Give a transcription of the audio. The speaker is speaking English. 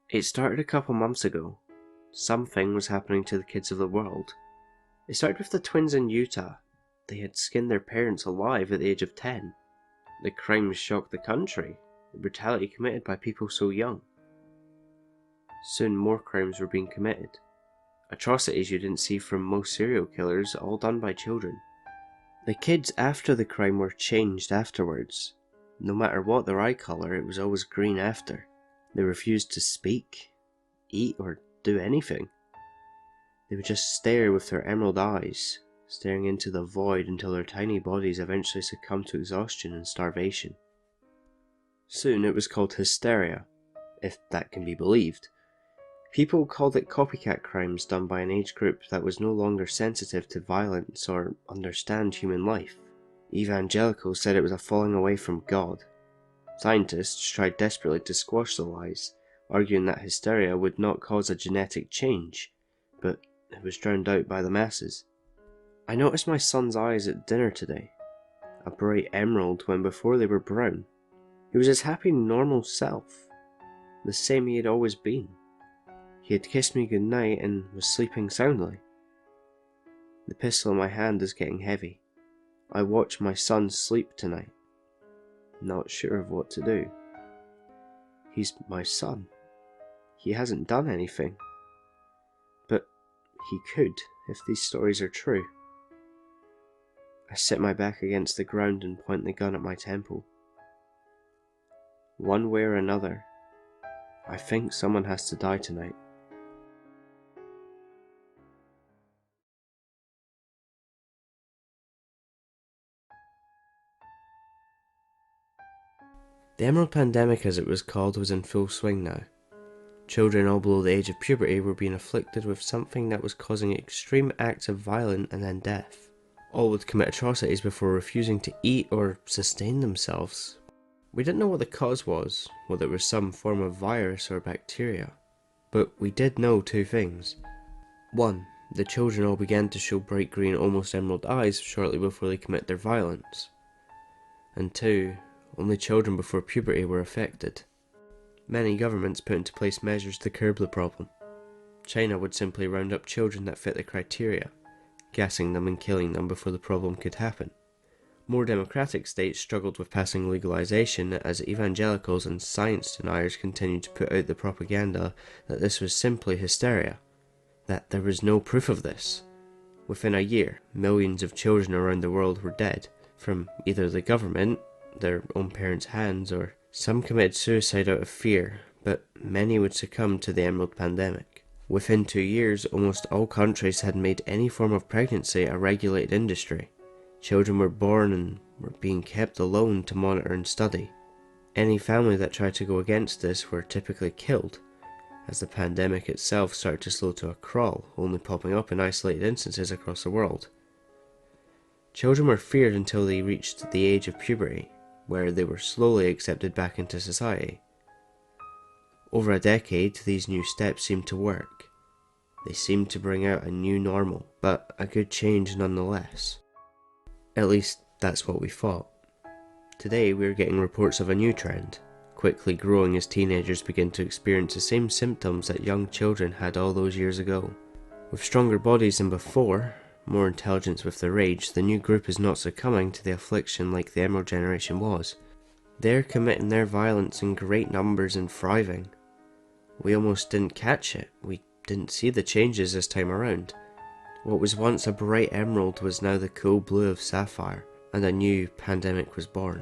It started a couple months ago. Something was happening to the kids of the world. It started with the twins in Utah. They had skinned their parents alive at the age of 10. The crimes shocked the country, the brutality committed by people so young. Soon more crimes were being committed. Atrocities you didn't see from most serial killers, all done by children. The kids after the crime were changed afterwards. No matter what their eye colour, it was always green after. They refused to speak, eat, or do anything. They would just stare with their emerald eyes, staring into the void until their tiny bodies eventually succumbed to exhaustion and starvation. Soon it was called hysteria, if that can be believed. People called it copycat crimes done by an age group that was no longer sensitive to violence or understand human life. Evangelicals said it was a falling away from God. Scientists tried desperately to squash the lies, arguing that hysteria would not cause a genetic change, but it was drowned out by the masses. I noticed my son's eyes at dinner today, a bright emerald when before they were brown. He was his happy normal self, the same he had always been. He had kissed me goodnight and was sleeping soundly. The pistol in my hand is getting heavy. I watch my son sleep tonight, not sure of what to do. He's my son. He hasn't done anything. But he could, if these stories are true. I sit my back against the ground and point the gun at my temple. One way or another, I think someone has to die tonight. The Emerald Pandemic, as it was called, was in full swing now. Children all below the age of puberty were being afflicted with something that was causing extreme acts of violence and then death. All would commit atrocities before refusing to eat or sustain themselves. We didn't know what the cause was, whether it was some form of virus or bacteria. But we did know two things. One, the children all began to show bright green, almost emerald eyes shortly before they commit their violence. And two, only children before puberty were affected. Many governments put into place measures to curb the problem. China would simply round up children that fit the criteria, gassing them and killing them before the problem could happen. More democratic states struggled with passing legalization as evangelicals and science deniers continued to put out the propaganda that this was simply hysteria, that there was no proof of this. Within a year, millions of children around the world were dead, from either the government, their own parents' hands, or some committed suicide out of fear, but many would succumb to the Emerald Pandemic. Within 2 years, almost all countries had made any form of pregnancy a regulated industry. Children were born and were being kept alone to monitor and study. Any family that tried to go against this were typically killed, as the pandemic itself started to slow to a crawl, only popping up in isolated instances across the world. Children were feared until they reached the age of puberty, where they were slowly accepted back into society. Over a decade, these new steps seemed to work. They seemed to bring out a new normal, but a good change nonetheless. At least, that's what we thought. Today, we're getting reports of a new trend, quickly growing as teenagers begin to experience the same symptoms that young children had all those years ago. With stronger bodies than before, more intelligence with their age, the new group is not succumbing to the affliction like the Emerald generation was. They're committing their violence in great numbers and thriving. We almost didn't catch it. We didn't see the changes this time around. What was once a bright emerald was now the cool blue of sapphire, and a new pandemic was born.